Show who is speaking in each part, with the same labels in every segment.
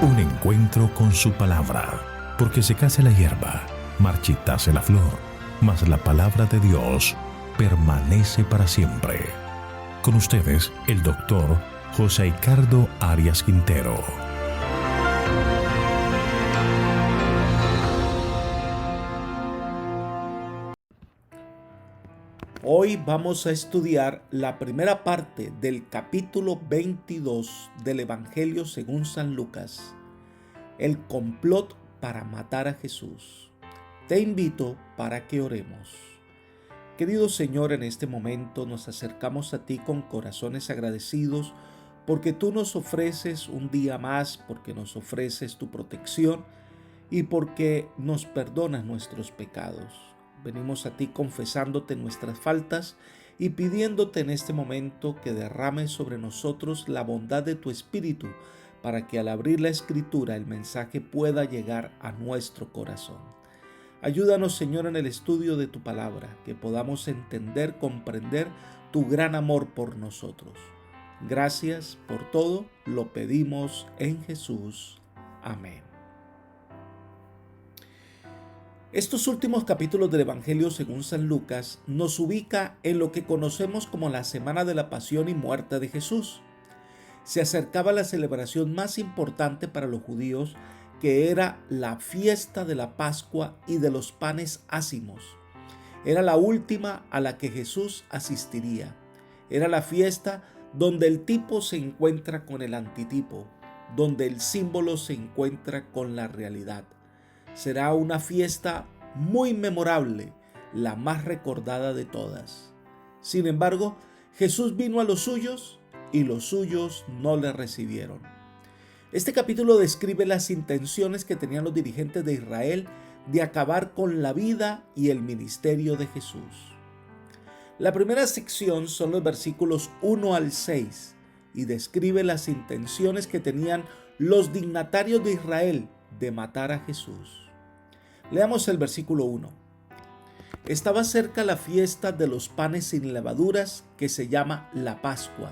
Speaker 1: Un encuentro con su palabra, porque secase la hierba, marchitase la flor, mas la palabra de Dios permanece para siempre. Con ustedes, el doctor José Ricardo Arias Quintero.
Speaker 2: Hoy vamos a estudiar la primera parte del capítulo 22 del Evangelio según San Lucas, el complot para matar a Jesús. Te invito para que oremos. Querido Señor, en este momento nos acercamos a ti con corazones agradecidos porque tú nos ofreces un día más, porque nos ofreces tu protección y porque nos perdonas nuestros pecados. Venimos a ti confesándote nuestras faltas y pidiéndote en este momento que derrames sobre nosotros la bondad de tu Espíritu para que al abrir la Escritura el mensaje pueda llegar a nuestro corazón. Ayúdanos, Señor, en el estudio de tu palabra, que podamos entender, comprender tu gran amor por nosotros. Gracias por todo, lo pedimos en Jesús. Amén. Estos últimos capítulos del Evangelio según San Lucas nos ubica en lo que conocemos como la Semana de la Pasión y Muerte de Jesús. Se acercaba la celebración más importante para los judíos, que era la fiesta de la Pascua y de los panes ácimos. Era la última a la que Jesús asistiría. Era la fiesta donde el tipo se encuentra con el antitipo, donde el símbolo se encuentra con la realidad. Será una fiesta muy memorable, la más recordada de todas. Sin embargo, Jesús vino a los suyos y los suyos no le recibieron. Este capítulo describe las intenciones que tenían los dirigentes de Israel de acabar con la vida y el ministerio de Jesús. La primera sección son los versículos 1 al 6 y describe las intenciones que tenían los dignatarios de Israel de matar a Jesús. Leamos el versículo 1. Estaba cerca la fiesta de los panes sin levaduras, que se llama la Pascua.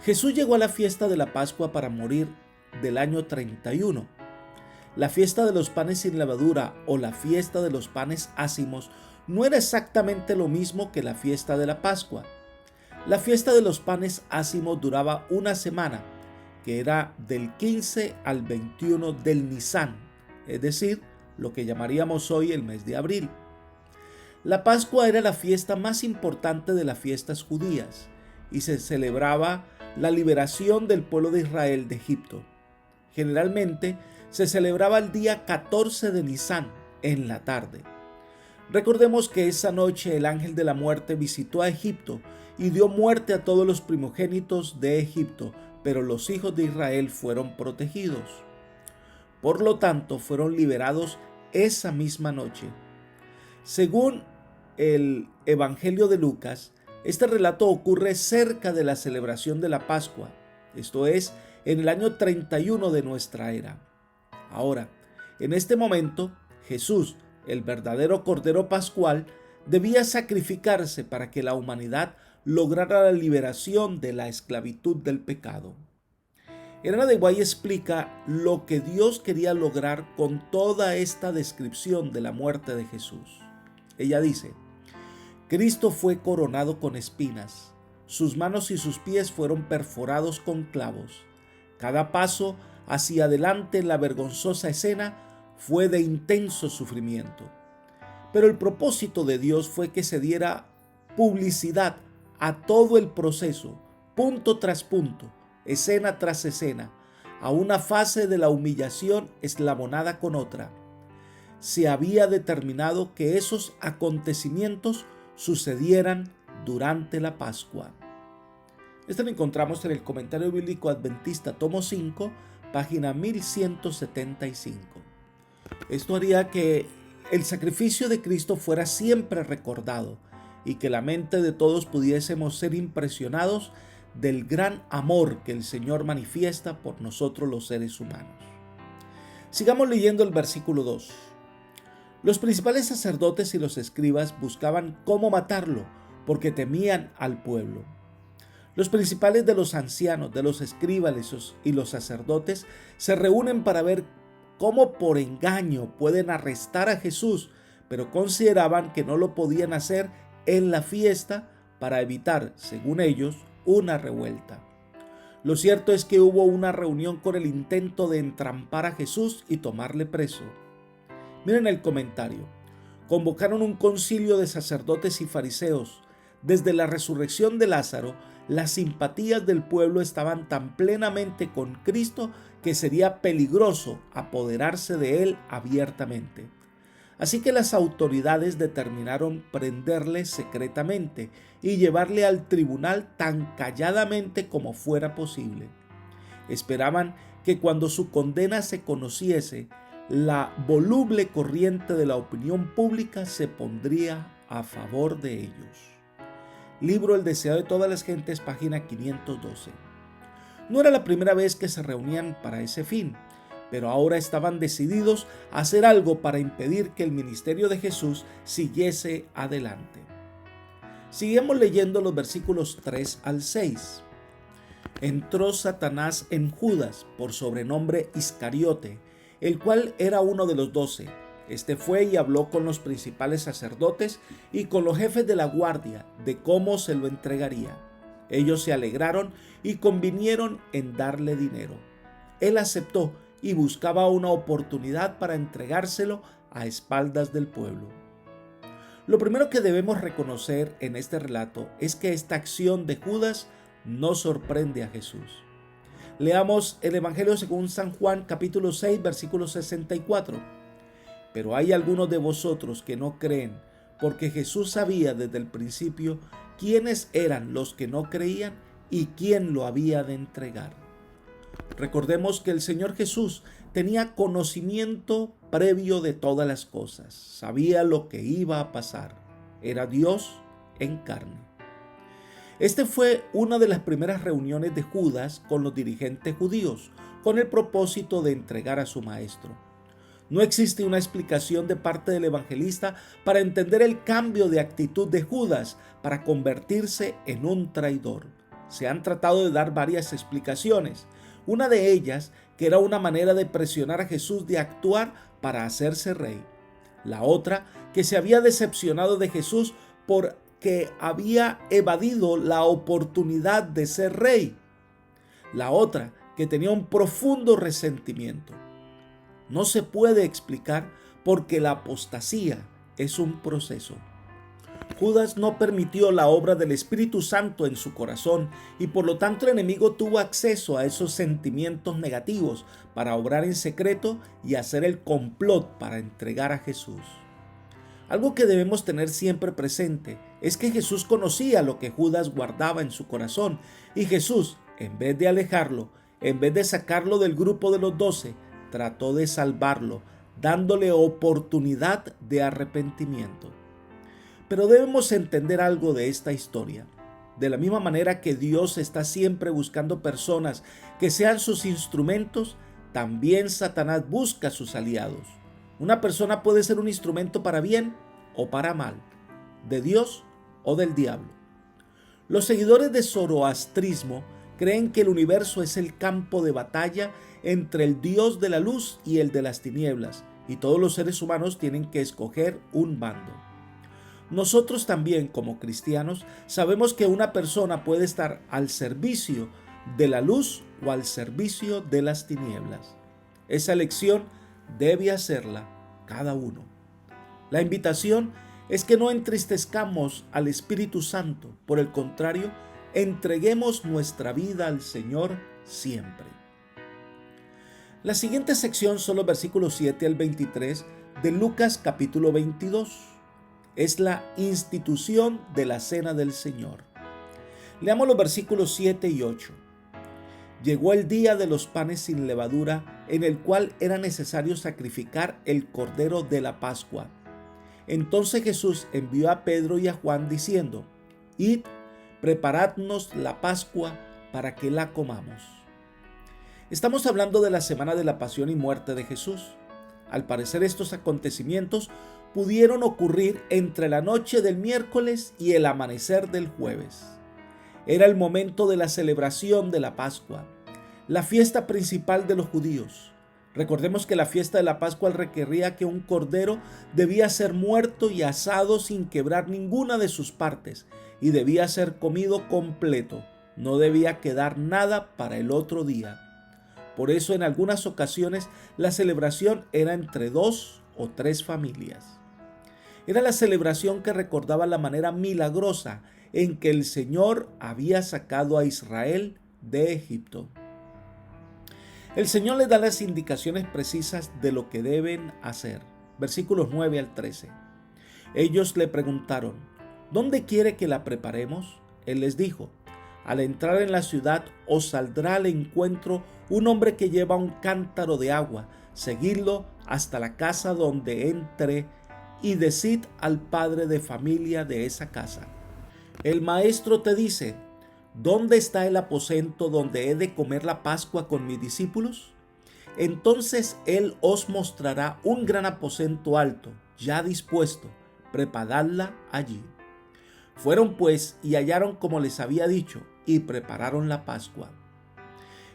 Speaker 2: Jesús llegó a la fiesta de la Pascua para morir del año 31. La fiesta de los panes sin levadura o la fiesta de los panes ácimos no era exactamente lo mismo que la fiesta de la Pascua. La fiesta de los panes ácimos duraba una semana, que era del 15 al 21 del Nisán, es decir, lo que llamaríamos hoy el mes de abril. La Pascua era la fiesta más importante de las fiestas judías y se celebraba la liberación del pueblo de Israel de Egipto. Generalmente se celebraba el día 14 de Nisán, en la tarde. Recordemos que esa noche el ángel de la muerte visitó a Egipto y dio muerte a todos los primogénitos de Egipto, pero los hijos de Israel fueron protegidos. Por lo tanto, fueron liberados esa misma noche. Según el Evangelio de Lucas, este relato ocurre cerca de la celebración de la Pascua, esto es, en el año 31 de nuestra era. Ahora, en este momento, Jesús, el verdadero Cordero Pascual, debía sacrificarse para que la humanidad lograra la liberación de la esclavitud del pecado. Elena de White explica lo que Dios quería lograr con toda esta descripción de la muerte de Jesús. Ella dice: Cristo fue coronado con espinas, sus manos y sus pies fueron perforados con clavos. Cada paso hacia adelante en la vergonzosa escena fue de intenso sufrimiento. Pero el propósito de Dios fue que se diera publicidad a todo el proceso, punto tras punto, escena tras escena, a una fase de la humillación eslabonada con otra. Se había determinado que esos acontecimientos sucedieran durante la Pascua. Esto lo encontramos en el Comentario Bíblico Adventista, tomo 5, página 1175. Esto haría que el sacrificio de Cristo fuera siempre recordado y que la mente de todos pudiésemos ser impresionados del gran amor que el Señor manifiesta por nosotros los seres humanos. Sigamos leyendo el versículo 2. Los principales sacerdotes y los escribas buscaban cómo matarlo porque temían al pueblo. Los principales de los ancianos, de los escribas y los sacerdotes se reúnen para ver cómo por engaño pueden arrestar a Jesús, pero consideraban que no lo podían hacer en la fiesta para evitar, según ellos, una revuelta. Lo cierto es que hubo una reunión con el intento de entrampar a Jesús y tomarle preso. Miren el comentario. Convocaron un concilio de sacerdotes y fariseos. Desde la resurrección de Lázaro, las simpatías del pueblo estaban tan plenamente con Cristo que sería peligroso apoderarse de él abiertamente. Así que las autoridades determinaron prenderle secretamente y llevarle al tribunal tan calladamente como fuera posible. Esperaban que cuando su condena se conociese, la voluble corriente de la opinión pública se pondría a favor de ellos. Libro El deseo de todas las gentes, página 512. No era la primera vez que se reunían para ese fin, pero ahora estaban decididos a hacer algo para impedir que el ministerio de Jesús siguiese adelante. Seguimos leyendo los versículos 3 al 6. Entró Satanás en Judas, por sobrenombre Iscariote, el cual era uno de los 12. Este fue y habló con los principales sacerdotes y con los jefes de la guardia de cómo se lo entregaría. Ellos se alegraron y convinieron en darle dinero. Él aceptó y buscaba una oportunidad para entregárselo a espaldas del pueblo. Lo primero que debemos reconocer en este relato es que esta acción de Judas no sorprende a Jesús. Leamos el Evangelio según San Juan, capítulo 6, versículo 64. Pero hay algunos de vosotros que no creen, porque Jesús sabía desde el principio quiénes eran los que no creían y quién lo había de entregar. Recordemos que el Señor Jesús tenía conocimiento previo de todas las cosas, sabía lo que iba a pasar, era Dios en carne. Este fue una de las primeras reuniones de Judas con los dirigentes judíos, con el propósito de entregar a su maestro. No existe una explicación de parte del evangelista para entender el cambio de actitud de Judas para convertirse en un traidor. Se han tratado de dar varias explicaciones. Una de ellas, que era una manera de presionar a Jesús de actuar para hacerse rey. La otra, que se había decepcionado de Jesús porque había evadido la oportunidad de ser rey. La otra, que tenía un profundo resentimiento. No se puede explicar porque la apostasía es un proceso. Judas no permitió la obra del Espíritu Santo en su corazón y por lo tanto el enemigo tuvo acceso a esos sentimientos negativos para obrar en secreto y hacer el complot para entregar a Jesús. Algo que debemos tener siempre presente es que Jesús conocía lo que Judas guardaba en su corazón y Jesús, en vez de alejarlo, en vez de sacarlo del grupo de los 12, trató de salvarlo, dándole oportunidad de arrepentimiento. Pero debemos entender algo de esta historia. De la misma manera que Dios está siempre buscando personas que sean sus instrumentos, también Satanás busca sus aliados. Una persona puede ser un instrumento para bien o para mal, de Dios o del diablo. Los seguidores de zoroastrismo creen que el universo es el campo de batalla entre el Dios de la luz y el de las tinieblas, y todos los seres humanos tienen que escoger un bando. Nosotros también, como cristianos, sabemos que una persona puede estar al servicio de la luz o al servicio de las tinieblas. Esa elección debe hacerla cada uno. La invitación es que no entristezcamos al Espíritu Santo, por el contrario, entreguemos nuestra vida al Señor siempre. La siguiente sección son los versículos 7 al 23 de Lucas capítulo 22. Es la institución de la Cena del Señor. Leamos los versículos 7 y 8. Llegó el día de los panes sin levadura, en el cual era necesario sacrificar el cordero de la Pascua. Entonces Jesús envió a Pedro y a Juan diciendo: Id, preparadnos la Pascua para que la comamos. Estamos hablando de la semana de la pasión y muerte de Jesús. Al parecer, estos acontecimientos pudieron ocurrir entre la noche del miércoles y el amanecer del jueves. Era el momento de la celebración de la Pascua, la fiesta principal de los judíos. Recordemos que la fiesta de la Pascua requería que un cordero debía ser muerto y asado sin quebrar ninguna de sus partes y debía ser comido completo. No debía quedar nada para el otro día. Por eso en algunas ocasiones la celebración era entre 2 o 3 familias. Era la celebración que recordaba la manera milagrosa en que el Señor había sacado a Israel de Egipto. El Señor les da las indicaciones precisas de lo que deben hacer. Versículos 9 al 13. Ellos le preguntaron, ¿dónde quiere que la preparemos? Él les dijo, al entrar en la ciudad os saldrá al encuentro un hombre que lleva un cántaro de agua. Seguidlo hasta la casa donde entre y decid al padre de familia de esa casa. El maestro te dice, ¿dónde está el aposento donde he de comer la Pascua con mis discípulos? Entonces él os mostrará un gran aposento alto, ya dispuesto, preparadla allí. Fueron pues y hallaron como les había dicho, y prepararon la Pascua.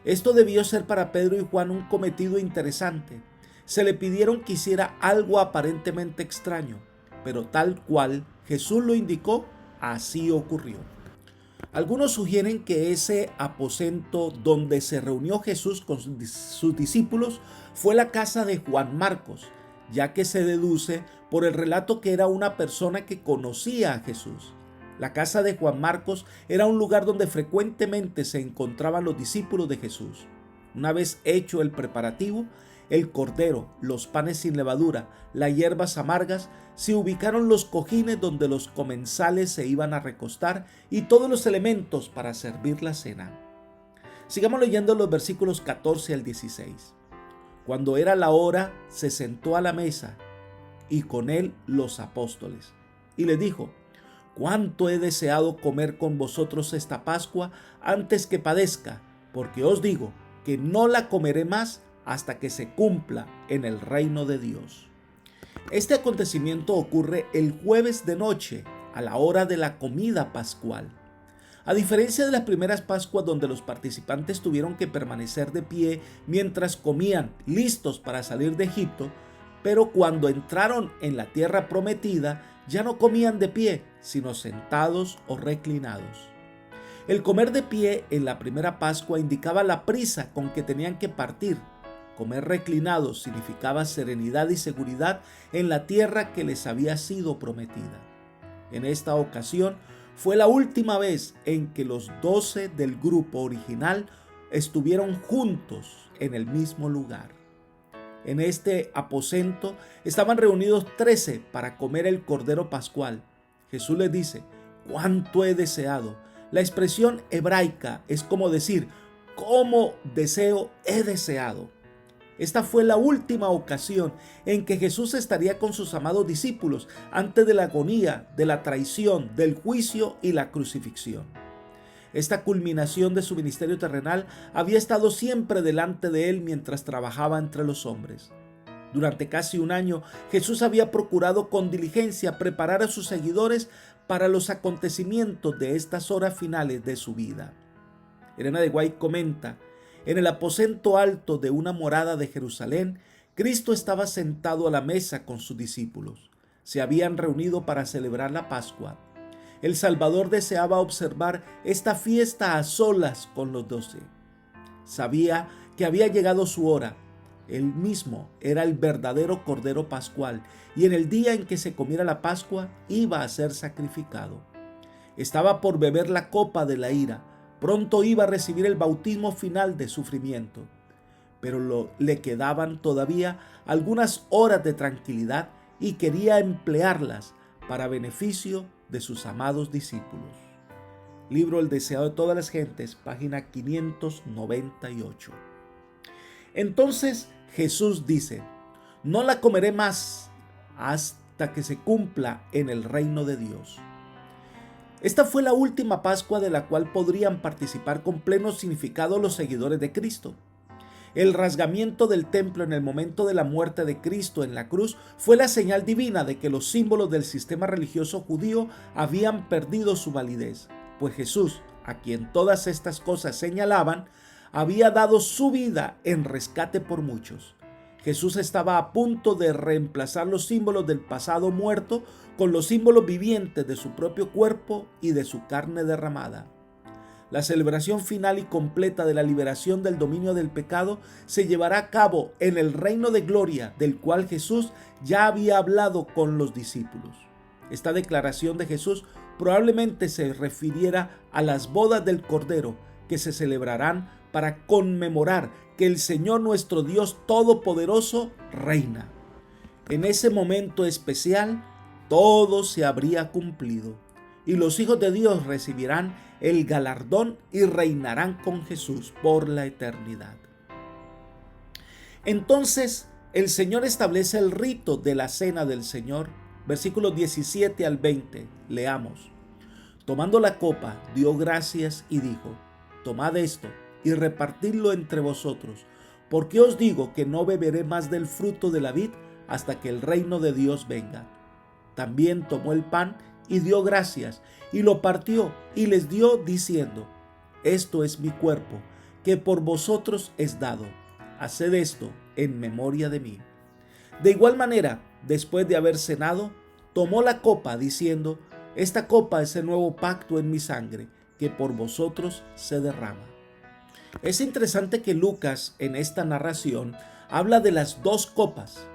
Speaker 2: Esto debió ser para Pedro y Juan un cometido interesante. Se le pidieron que hiciera algo aparentemente extraño, pero tal cual Jesús lo indicó, así ocurrió. Algunos sugieren que ese aposento donde se reunió Jesús con sus discípulos fue la casa de Juan Marcos, ya que se deduce por el relato que era una persona que conocía a Jesús. La casa de Juan Marcos era un lugar donde frecuentemente se encontraban los discípulos de Jesús. Una vez hecho el preparativo, el cordero, los panes sin levadura, las hierbas amargas, se ubicaron los cojines donde los comensales se iban a recostar y todos los elementos para servir la cena. Sigamos leyendo los versículos 14 al 16. Cuando era la hora, se sentó a la mesa y con él los apóstoles. Y les dijo, «Cuánto he deseado comer con vosotros esta Pascua antes que padezca, porque os digo que no la comeré más hasta que se cumpla en el reino de Dios». Este acontecimiento ocurre el jueves de noche, a la hora de la comida pascual. A diferencia de las primeras Pascuas donde los participantes tuvieron que permanecer de pie mientras comían, listos para salir de Egipto, pero cuando entraron en la tierra prometida ya no comían de pie, sino sentados o reclinados. El comer de pie en la primera Pascua indicaba la prisa con que tenían que partir. Comer reclinados significaba serenidad y seguridad en la tierra que les había sido prometida. En esta ocasión fue la última vez en que los 12 del grupo original estuvieron juntos en el mismo lugar. En este aposento estaban reunidos 13 para comer el cordero pascual. Jesús les dice, «¿Cuánto he deseado?» La expresión hebraica es como decir, «¿Cómo deseo he deseado?» Esta fue la última ocasión en que Jesús estaría con sus amados discípulos antes de la agonía, de la traición, del juicio y la crucifixión. Esta culminación de su ministerio terrenal había estado siempre delante de él mientras trabajaba entre los hombres. Durante casi un año, Jesús había procurado con diligencia preparar a sus seguidores para los acontecimientos de estas horas finales de su vida. Elena de White comenta, en el aposento alto de una morada de Jerusalén, Cristo estaba sentado a la mesa con sus discípulos. Se habían reunido para celebrar la Pascua. El Salvador deseaba observar esta fiesta a solas con los 12. Sabía que había llegado su hora. Él mismo era el verdadero Cordero Pascual y en el día en que se comiera la Pascua iba a ser sacrificado. Estaba por beber la copa de la ira. Pronto iba a recibir el bautismo final de sufrimiento. Pero le quedaban todavía algunas horas de tranquilidad y quería emplearlas para beneficio de sus amados discípulos. Libro El deseado de todas las gentes, página 598. Entonces Jesús dice, no la comeré más hasta que se cumpla en el reino de Dios. Esta fue la última Pascua de la cual podrían participar con pleno significado los seguidores de Cristo. El rasgamiento del templo en el momento de la muerte de Cristo en la cruz fue la señal divina de que los símbolos del sistema religioso judío habían perdido su validez, pues Jesús, a quien todas estas cosas señalaban, había dado su vida en rescate por muchos. Jesús estaba a punto de reemplazar los símbolos del pasado muerto con los símbolos vivientes de su propio cuerpo y de su carne derramada. La celebración final y completa de la liberación del dominio del pecado se llevará a cabo en el reino de gloria del cual Jesús ya había hablado con los discípulos. Esta declaración de Jesús probablemente se refiriera a las bodas del Cordero que se celebrarán para conmemorar que el Señor nuestro Dios Todopoderoso reina. En ese momento especial, todo se habría cumplido y los hijos de Dios recibirán el galardón y reinarán con Jesús por la eternidad. Entonces, el Señor establece el rito de la cena del Señor. Versículos 17 al 20, leamos. Tomando la copa, dio gracias y dijo: tomad esto y repartidlo entre vosotros, porque os digo que no beberé más del fruto de la vid hasta que el reino de Dios venga. También tomó el pan y dio gracias, y lo partió y les dio diciendo: esto es mi cuerpo, que por vosotros es dado. Haced esto en memoria de mí. De igual manera, después de haber cenado, tomó la copa diciendo: esta copa es el nuevo pacto en mi sangre, que por vosotros se derrama. Es interesante que Lucas en esta narración habla de las dos copas.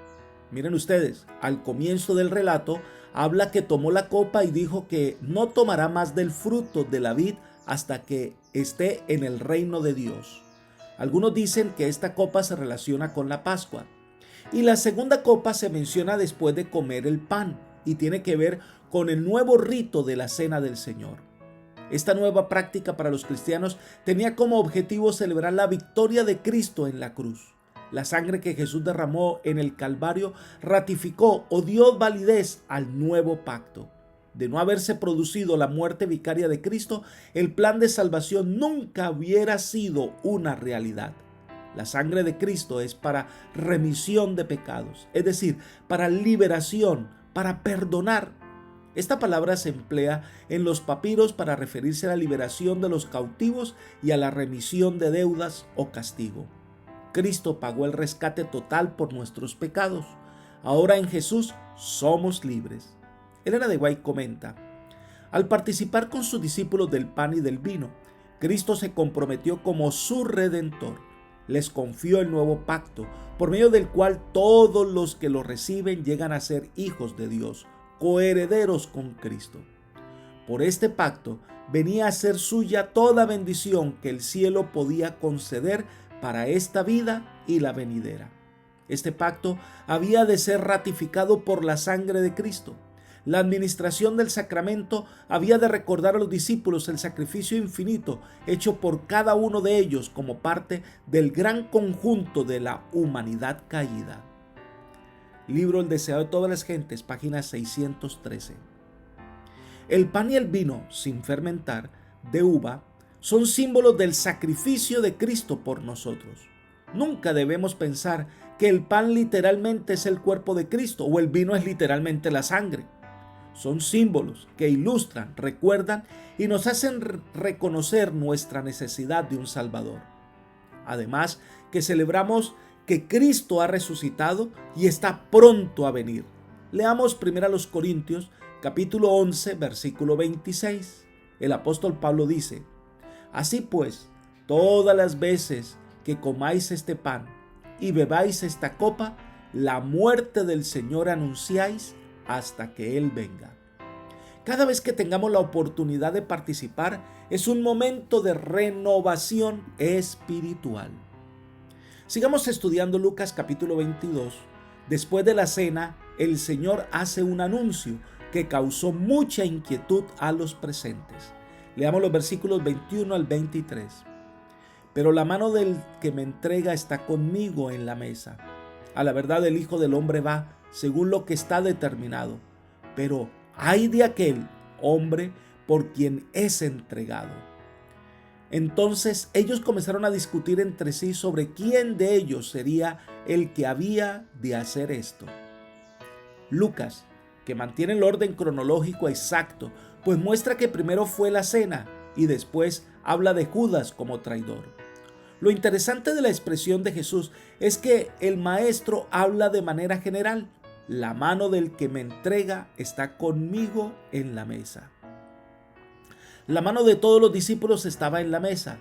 Speaker 2: Miren ustedes, al comienzo del relato habla que tomó la copa y dijo que no tomará más del fruto de la vid hasta que esté en el reino de Dios. Algunos dicen que esta copa se relaciona con la Pascua. Y la segunda copa se menciona después de comer el pan y tiene que ver con el nuevo rito de la Cena del Señor. Esta nueva práctica para los cristianos tenía como objetivo celebrar la victoria de Cristo en la cruz. La sangre que Jesús derramó en el Calvario ratificó o dio validez al nuevo pacto. De no haberse producido la muerte vicaria de Cristo, el plan de salvación nunca hubiera sido una realidad. La sangre de Cristo es para remisión de pecados, es decir, para liberación, para perdonar. Esta palabra se emplea en los papiros para referirse a la liberación de los cautivos y a la remisión de deudas o castigo. Cristo pagó el rescate total por nuestros pecados. Ahora en Jesús somos libres. Elena de White comenta: al participar con sus discípulos del pan y del vino, Cristo se comprometió como su redentor. Les confió el nuevo pacto, por medio del cual todos los que lo reciben llegan a ser hijos de Dios, coherederos con Cristo. Por este pacto venía a ser suya toda bendición que el cielo podía conceder para esta vida y la venidera. Este pacto había de ser ratificado por la sangre de Cristo. La administración del sacramento había de recordar a los discípulos el sacrificio infinito hecho por cada uno de ellos como parte del gran conjunto de la humanidad caída. Libro El deseo de todas las gentes, página 613. El pan y el vino, sin fermentar, de uva, son símbolos del sacrificio de Cristo por nosotros. Nunca debemos pensar que el pan literalmente es el cuerpo de Cristo o el vino es literalmente la sangre. Son símbolos que ilustran, recuerdan y nos hacen reconocer nuestra necesidad de un Salvador. Además, que celebramos que Cristo ha resucitado y está pronto a venir. Leamos 1 Corintios, capítulo 11, versículo 26. El apóstol Pablo dice: así pues, todas las veces que comáis este pan y bebáis esta copa, la muerte del Señor anunciáis hasta que Él venga. Cada vez que tengamos la oportunidad de participar, es un momento de renovación espiritual. Sigamos estudiando Lucas capítulo 22. Después de la cena, el Señor hace un anuncio que causó mucha inquietud a los presentes. Leamos los versículos 21 al 23. Pero la mano del que me entrega está conmigo en la mesa. A la verdad, el Hijo del Hombre va según lo que está determinado, pero ay de aquel hombre por quien es entregado. Entonces ellos comenzaron a discutir entre sí sobre quién de ellos sería el que había de hacer esto. Lucas, que mantiene el orden cronológico exacto, pues muestra que primero fue la cena y después habla de Judas como traidor. Lo interesante de la expresión de Jesús es que el maestro habla de manera general. La mano del que me entrega está conmigo en la mesa. La mano de todos los discípulos estaba en la mesa.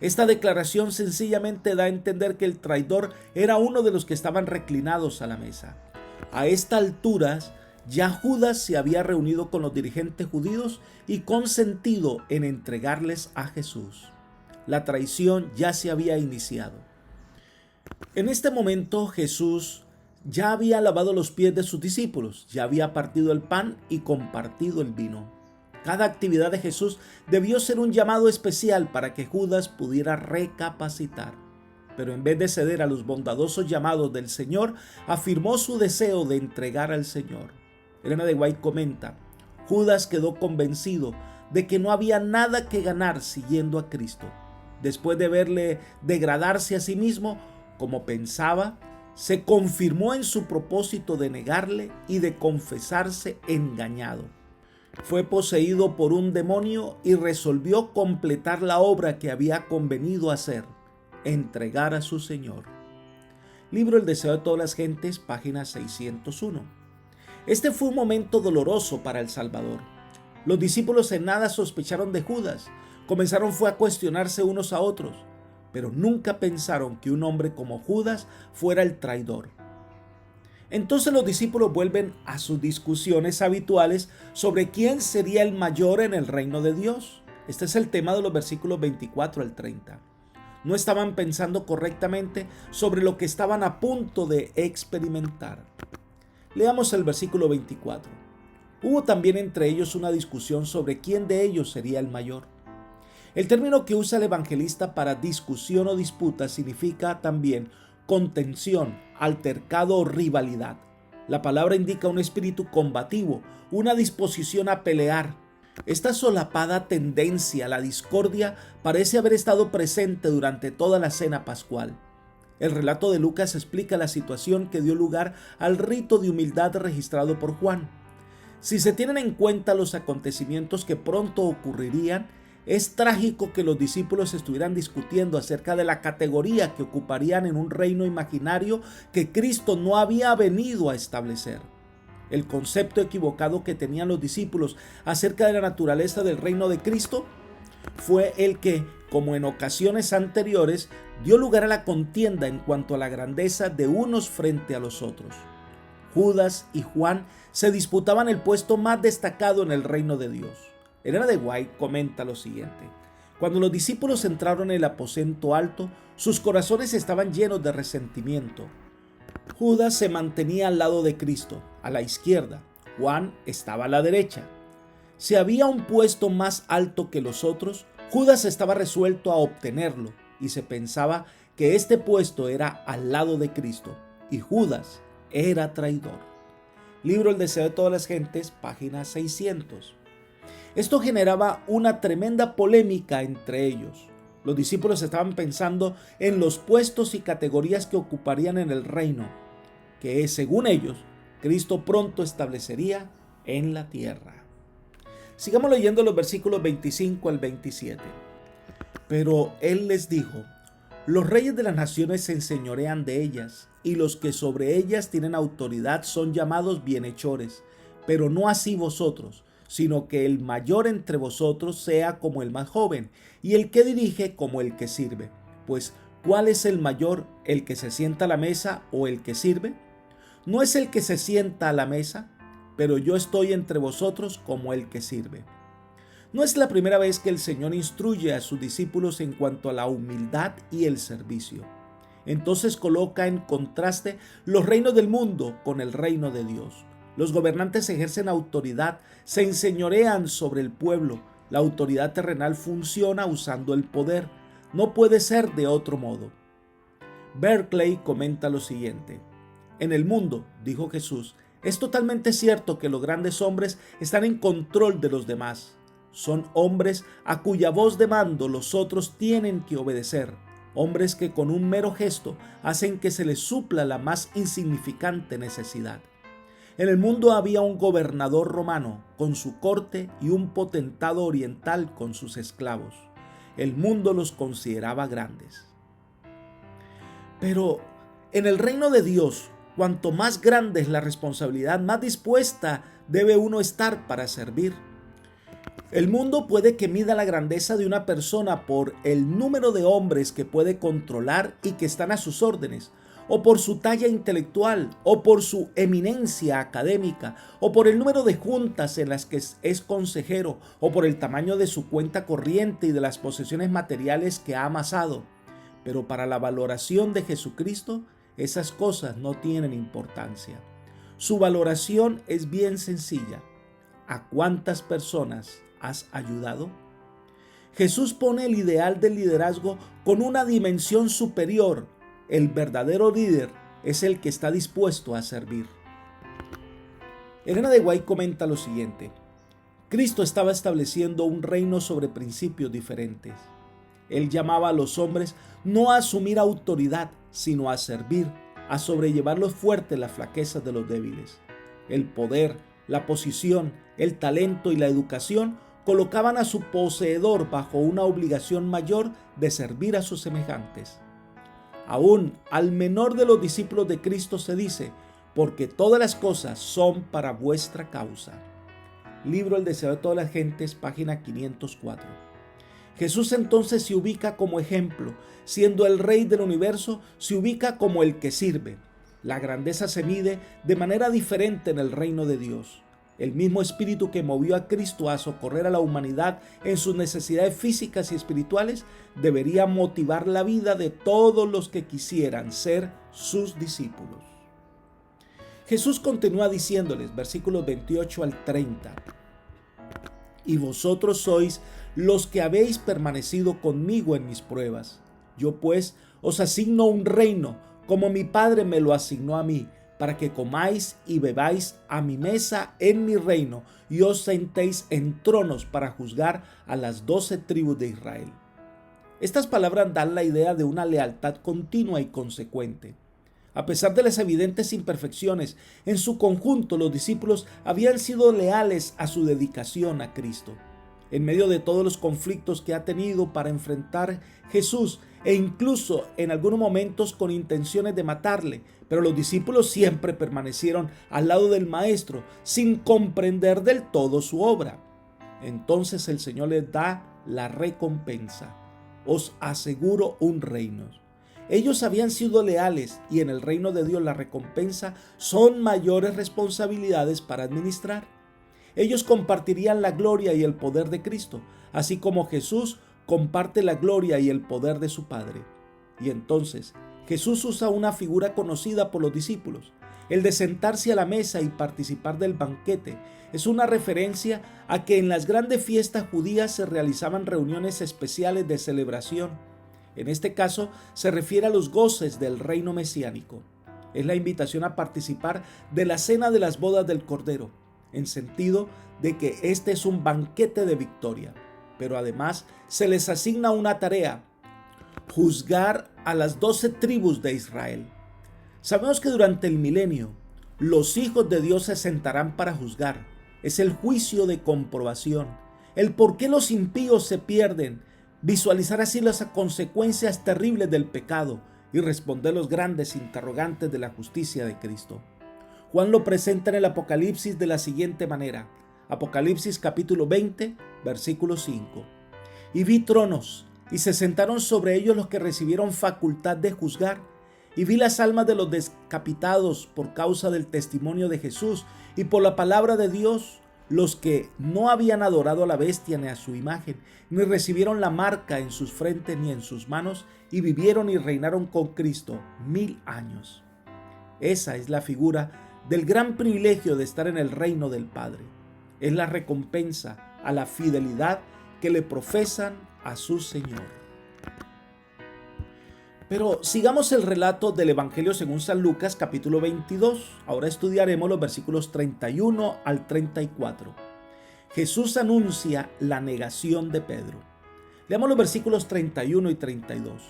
Speaker 2: Esta declaración sencillamente da a entender que el traidor era uno de los que estaban reclinados a la mesa. A estas alturas, ya Judas se había reunido con los dirigentes judíos y consentido en entregarles a Jesús. La traición ya se había iniciado. En este momento Jesús ya había lavado los pies de sus discípulos, ya había partido el pan y compartido el vino. Cada actividad de Jesús debió ser un llamado especial para que Judas pudiera recapacitar. Pero en vez de ceder a los bondadosos llamados del Señor, afirmó su deseo de entregar al Señor. Elena de White comenta: Judas quedó convencido de que no había nada que ganar siguiendo a Cristo. Después de verle degradarse a sí mismo, como pensaba, se confirmó en su propósito de negarle y de confesarse engañado. Fue poseído por un demonio y resolvió completar la obra que había convenido hacer: entregar a su Señor. Libro El deseo de todas las gentes, página 601. Este fue un momento doloroso para el Salvador. Los discípulos en nada sospecharon de Judas. Comenzaron a cuestionarse unos a otros, pero nunca pensaron que un hombre como Judas fuera el traidor. Entonces los discípulos vuelven a sus discusiones habituales sobre quién sería el mayor en el reino de Dios. Este es el tema de los versículos 24 al 30. No estaban pensando correctamente sobre lo que estaban a punto de experimentar. Leamos el versículo 24. Hubo también entre ellos una discusión sobre quién de ellos sería el mayor. El término que usa el evangelista para discusión o disputa significa también contención, altercado o rivalidad. La palabra indica un espíritu combativo, una disposición a pelear. Esta solapada tendencia a la discordia parece haber estado presente durante toda la cena pascual. El relato de Lucas explica la situación que dio lugar al rito de humildad registrado por Juan. Si se tienen en cuenta los acontecimientos que pronto ocurrirían, es trágico que los discípulos estuvieran discutiendo acerca de la categoría que ocuparían en un reino imaginario que Cristo no había venido a establecer. El concepto equivocado que tenían los discípulos acerca de la naturaleza del reino de Cristo fue el que, como en ocasiones anteriores, dio lugar a la contienda en cuanto a la grandeza de unos frente a los otros. Judas y Juan se disputaban el puesto más destacado en el reino de Dios. Elena de White comenta lo siguiente: cuando los discípulos entraron en el aposento alto, sus corazones estaban llenos de resentimiento. Judas se mantenía al lado de Cristo, a la izquierda. Juan estaba a la derecha. Si había un puesto más alto que los otros, Judas estaba resuelto a obtenerlo, y se pensaba que este puesto era al lado de Cristo, y Judas era traidor. Libro El deseo de todas las gentes, página 600. Esto generaba una tremenda polémica entre ellos. Los discípulos estaban pensando en los puestos y categorías que ocuparían en el reino, que según ellos, Cristo pronto establecería en la tierra. Sigamos leyendo los versículos 25 al 27. Pero él les dijo: los reyes de las naciones se enseñorean de ellas, y los que sobre ellas tienen autoridad son llamados bienhechores, pero no así vosotros, sino que el mayor entre vosotros sea como el más joven, y el que dirige como el que sirve. Pues, ¿cuál es el mayor, el que se sienta a la mesa o el que sirve? No es el que se sienta a la mesa, pero yo estoy entre vosotros como el que sirve. No es la primera vez que el Señor instruye a sus discípulos en cuanto a la humildad y el servicio. Entonces coloca en contraste los reinos del mundo con el reino de Dios. Los gobernantes ejercen autoridad, se enseñorean sobre el pueblo. La autoridad terrenal funciona usando el poder. No puede ser de otro modo. Berkeley comenta lo siguiente: en el mundo, dijo Jesús, es totalmente cierto que los grandes hombres están en control de los demás. Son hombres a cuya voz de mando los otros tienen que obedecer. Hombres que con un mero gesto hacen que se les supla la más insignificante necesidad. En el mundo había un gobernador romano con su corte y un potentado oriental con sus esclavos. El mundo los consideraba grandes. Pero en el reino de Dios, cuanto más grande es la responsabilidad, más dispuesta debe uno estar para servir. El mundo puede que mida la grandeza de una persona por el número de hombres que puede controlar y que están a sus órdenes, o por su talla intelectual, o por su eminencia académica, o por el número de juntas en las que es consejero, o por el tamaño de su cuenta corriente y de las posesiones materiales que ha amasado. Pero para la valoración de Jesucristo, esas cosas no tienen importancia. Su valoración es bien sencilla. ¿A cuántas personas has ayudado? Jesús pone el ideal del liderazgo con una dimensión superior. El verdadero líder es el que está dispuesto a servir. Elena de White comenta lo siguiente: Cristo estaba estableciendo un reino sobre principios diferentes. Él llamaba a los hombres no a asumir autoridad, sino a servir, a sobrellevar los fuertes las flaquezas de los débiles. El poder, la posición, el talento y la educación colocaban a su poseedor bajo una obligación mayor de servir a sus semejantes. Aún al menor de los discípulos de Cristo se dice: porque todas las cosas son para vuestra causa. Libro El deseo de todas las gentes, página 504. Jesús entonces se ubica como ejemplo, siendo el Rey del universo, se ubica como el que sirve. La grandeza se mide de manera diferente en el reino de Dios. El mismo espíritu que movió a Cristo a socorrer a la humanidad en sus necesidades físicas y espirituales debería motivar la vida de todos los que quisieran ser sus discípulos. Jesús continúa diciéndoles, versículos 28 al 30, y vosotros sois los que habéis permanecido conmigo en mis pruebas. Yo pues os asigno un reino, como mi Padre me lo asignó a mí, para que comáis y bebáis a mi mesa en mi reino, y os sentéis en tronos para juzgar a las 12 tribus de Israel. Estas palabras dan la idea de una lealtad continua y consecuente. A pesar de las evidentes imperfecciones, en su conjunto los discípulos habían sido leales a su dedicación a Cristo. En medio de todos los conflictos que ha tenido para enfrentar Jesús, e incluso en algunos momentos con intenciones de matarle, pero los discípulos siempre permanecieron al lado del Maestro, sin comprender del todo su obra. Entonces el Señor les da la recompensa: os aseguro un reino. Ellos habían sido leales, y en el reino de Dios la recompensa son mayores responsabilidades para administrar. Ellos compartirían la gloria y el poder de Cristo, así como Jesús comparte la gloria y el poder de su Padre. Y entonces Jesús usa una figura conocida por los discípulos. El de sentarse a la mesa y participar del banquete es una referencia a que en las grandes fiestas judías se realizaban reuniones especiales de celebración. En este caso se refiere a los goces del reino mesiánico. Es la invitación a participar de la cena de las bodas del Cordero, en sentido de que este es un banquete de victoria. Pero además se les asigna una tarea: juzgar a las 12 tribus de Israel. Sabemos que durante el milenio los hijos de Dios se sentarán para juzgar. Es el juicio de comprobación, el por qué los impíos se pierden, visualizar así las consecuencias terribles del pecado y responder los grandes interrogantes de la justicia de Cristo. Juan lo presenta en el Apocalipsis de la siguiente manera. Apocalipsis capítulo 20, versículo 5. Y vi tronos, y se sentaron sobre ellos los que recibieron facultad de juzgar. Y vi las almas de los decapitados por causa del testimonio de Jesús y por la palabra de Dios, los que no habían adorado a la bestia ni a su imagen, ni recibieron la marca en sus frentes ni en sus manos, y vivieron y reinaron con Cristo 1000 años. Esa es la figura del gran privilegio de estar en el reino del Padre. Es la recompensa a la fidelidad que le profesan a su Señor. Pero sigamos el relato del Evangelio según San Lucas, capítulo 22. Ahora estudiaremos los versículos 31 al 34. Jesús anuncia la negación de Pedro. Leamos los versículos 31 y 32.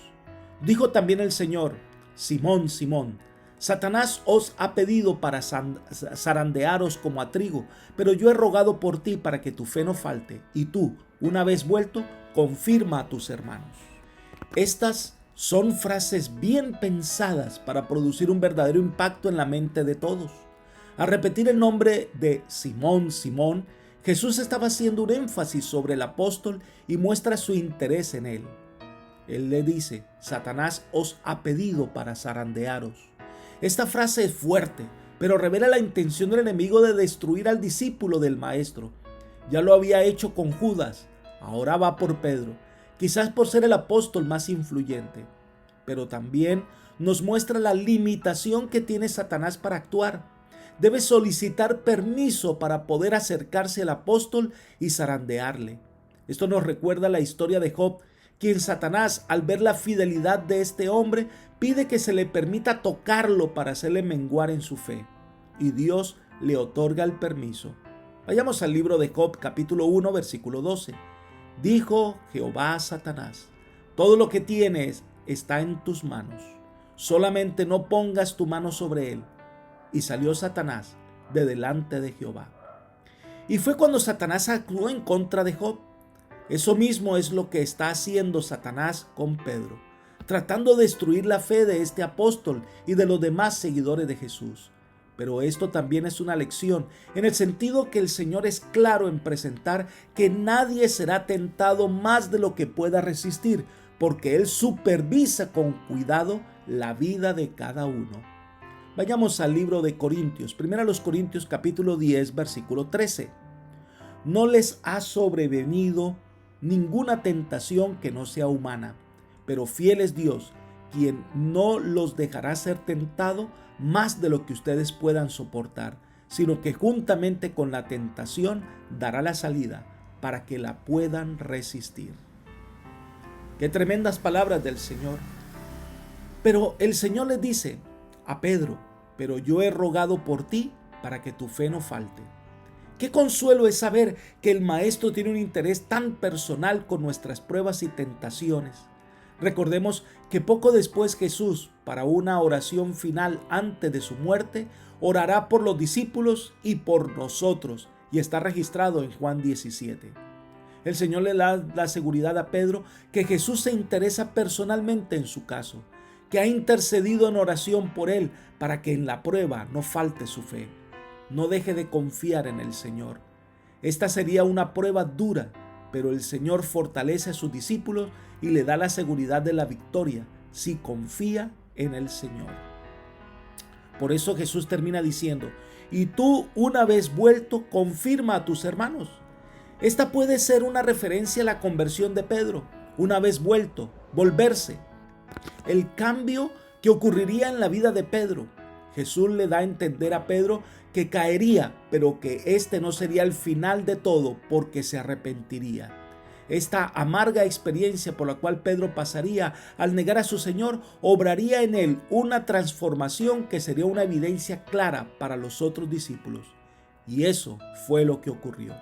Speaker 2: Dijo también el Señor: Simón, Simón, Satanás os ha pedido para zarandearos como a trigo, pero yo he rogado por ti para que tu fe no falte, y tú, una vez vuelto, confirma a tus hermanos. Estas son frases bien pensadas para producir un verdadero impacto en la mente de todos. Al repetir el nombre de Simón, Simón, Jesús estaba haciendo un énfasis sobre el apóstol y muestra su interés en él. Él le dice: Satanás os ha pedido para zarandearos. Esta frase es fuerte, pero revela la intención del enemigo de destruir al discípulo del maestro. Ya lo había hecho con Judas, ahora va por Pedro, quizás por ser el apóstol más influyente. Pero también nos muestra la limitación que tiene Satanás para actuar. Debe solicitar permiso para poder acercarse al apóstol y zarandearle. Esto nos recuerda la historia de Job, quien Satanás, al ver la fidelidad de este hombre, pide que se le permita tocarlo para hacerle menguar en su fe. Y Dios le otorga el permiso. Vayamos al libro de Job, capítulo 1, versículo 12. Dijo Jehová a Satanás: todo lo que tienes está en tus manos, solamente no pongas tu mano sobre él. Y salió Satanás de delante de Jehová. Y fue cuando Satanás actuó en contra de Job. Eso mismo es lo que está haciendo Satanás con Pedro, tratando de destruir la fe de este apóstol y de los demás seguidores de Jesús. Pero esto también es una lección, en el sentido que el Señor es claro en presentar que nadie será tentado más de lo que pueda resistir, porque Él supervisa con cuidado la vida de cada uno. Vayamos al libro de Corintios, 1 Corintios capítulo 10, versículo 13. No les ha sobrevenido ninguna tentación que no sea humana, pero fiel es Dios, quien no los dejará ser tentado más de lo que ustedes puedan soportar, sino que juntamente con la tentación dará la salida para que la puedan resistir. Qué tremendas palabras del Señor. Pero el Señor le dice a Pedro: pero yo he rogado por ti para que tu fe no falte. Qué consuelo es saber que el Maestro tiene un interés tan personal con nuestras pruebas y tentaciones. Recordemos que poco después Jesús, para una oración final antes de su muerte, orará por los discípulos y por nosotros, y está registrado en Juan 17. El Señor le da la seguridad a Pedro que Jesús se interesa personalmente en su caso, que ha intercedido en oración por él para que en la prueba no falte su fe. No deje de confiar en el Señor. Esta sería una prueba dura, pero el Señor fortalece a sus discípulos y le da la seguridad de la victoria si confía en el Señor. Por eso Jesús termina diciendo: y tú, una vez vuelto, confirma a tus hermanos. Esta puede ser una referencia a la conversión de Pedro. Una vez vuelto, volverse. El cambio que ocurriría en la vida de Pedro. Jesús le da a entender a Pedro que caería, pero que este no sería el final de todo, porque se arrepentiría. Esta amarga experiencia por la cual Pedro pasaría al negar a su Señor obraría en él una transformación que sería una evidencia clara para los otros discípulos. Y eso fue lo que ocurrió.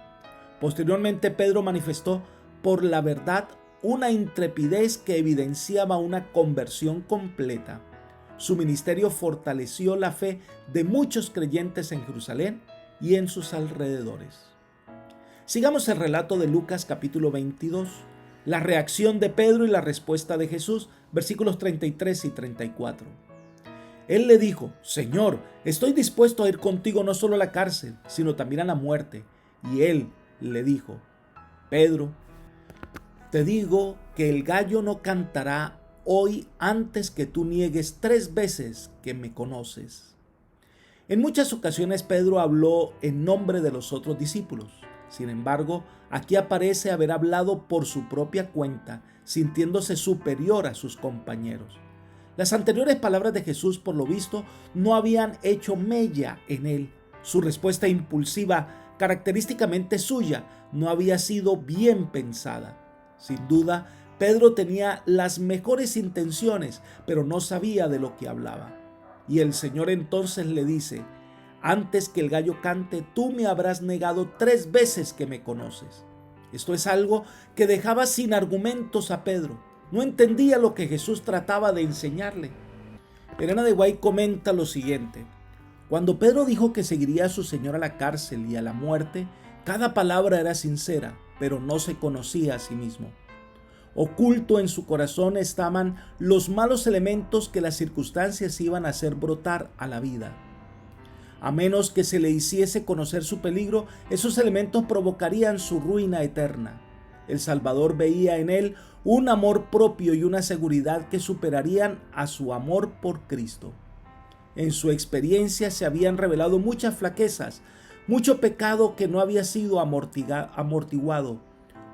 Speaker 2: Posteriormente, Pedro manifestó por la verdad una intrepidez que evidenciaba una conversión completa. Su ministerio fortaleció la fe de muchos creyentes en Jerusalén y en sus alrededores. Sigamos el relato de Lucas capítulo 22, la reacción de Pedro y la respuesta de Jesús, versículos 33 y 34. Él le dijo: Señor, estoy dispuesto a ir contigo no solo a la cárcel, sino también a la muerte. Y él le dijo: Pedro, te digo que el gallo no cantará hoy antes que tú niegues 3 veces que me conoces. En muchas ocasiones Pedro habló en nombre de los otros discípulos. Sin embargo, aquí aparece haber hablado por su propia cuenta, sintiéndose superior a sus compañeros. Las anteriores palabras de Jesús, por lo visto, no habían hecho mella en él. Su respuesta impulsiva, característicamente suya, no había sido bien pensada. Sin duda, Pedro tenía las mejores intenciones, pero no sabía de lo que hablaba. Y el Señor entonces le dice: antes que el gallo cante, tú me habrás negado 3 veces que me conoces. Esto es algo que dejaba sin argumentos a Pedro. No entendía lo que Jesús trataba de enseñarle. Elena de White comenta lo siguiente: cuando Pedro dijo que seguiría a su Señor a la cárcel y a la muerte, cada palabra era sincera, pero no se conocía a sí mismo. Oculto en su corazón estaban los malos elementos que las circunstancias iban a hacer brotar a la vida. A menos que se le hiciese conocer su peligro, esos elementos provocarían su ruina eterna. El Salvador veía en él un amor propio y una seguridad que superarían a su amor por Cristo. En su experiencia se habían revelado muchas flaquezas, mucho pecado que no había sido amortiguado,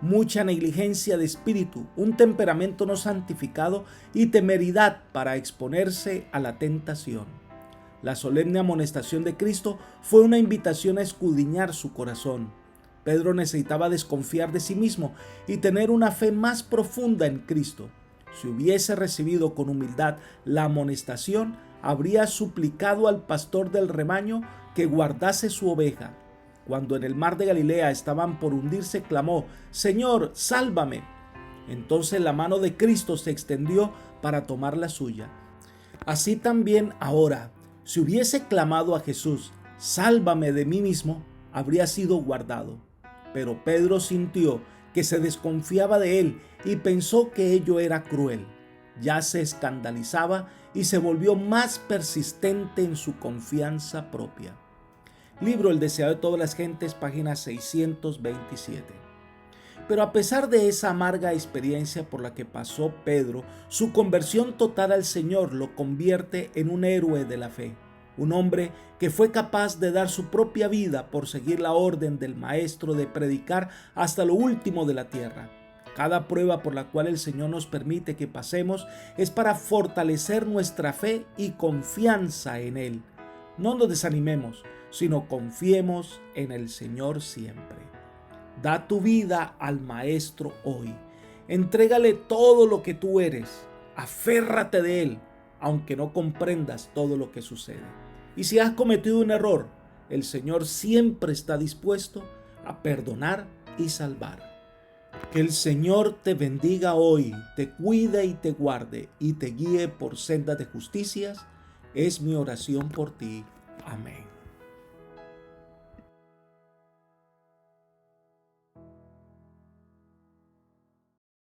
Speaker 2: mucha negligencia de espíritu, un temperamento no santificado y temeridad para exponerse a la tentación. La solemne amonestación de Cristo fue una invitación a escudriñar su corazón. Pedro necesitaba desconfiar de sí mismo y tener una fe más profunda en Cristo. Si hubiese recibido con humildad la amonestación, habría suplicado al pastor del rebaño que guardase su oveja. Cuando en el mar de Galilea estaban por hundirse, clamó: «Señor, sálvame». Entonces la mano de Cristo se extendió para tomar la suya. Así también ahora, si hubiese clamado a Jesús: «Sálvame de mí mismo», habría sido guardado. Pero Pedro sintió que se desconfiaba de él y pensó que ello era cruel. Ya se escandalizaba y se volvió más persistente en su confianza propia. Libro El deseado de todas las gentes, página 627. Pero a pesar de esa amarga experiencia por la que pasó Pedro, su conversión total al Señor lo convierte en un héroe de la fe, un hombre que fue capaz de dar su propia vida por seguir la orden del Maestro de predicar hasta lo último de la tierra. Cada prueba por la cual el Señor nos permite que pasemos es para fortalecer nuestra fe y confianza en Él. No nos desanimemos, sino confiemos en el Señor siempre. Da tu vida al Maestro hoy. Entrégale todo lo que tú eres. Aférrate de Él, aunque no comprendas todo lo que sucede. Y si has cometido un error, el Señor siempre está dispuesto a perdonar y salvar. Que el Señor te bendiga hoy, te cuide y te guarde y te guíe por sendas de justicias. Es mi oración por ti. Amén.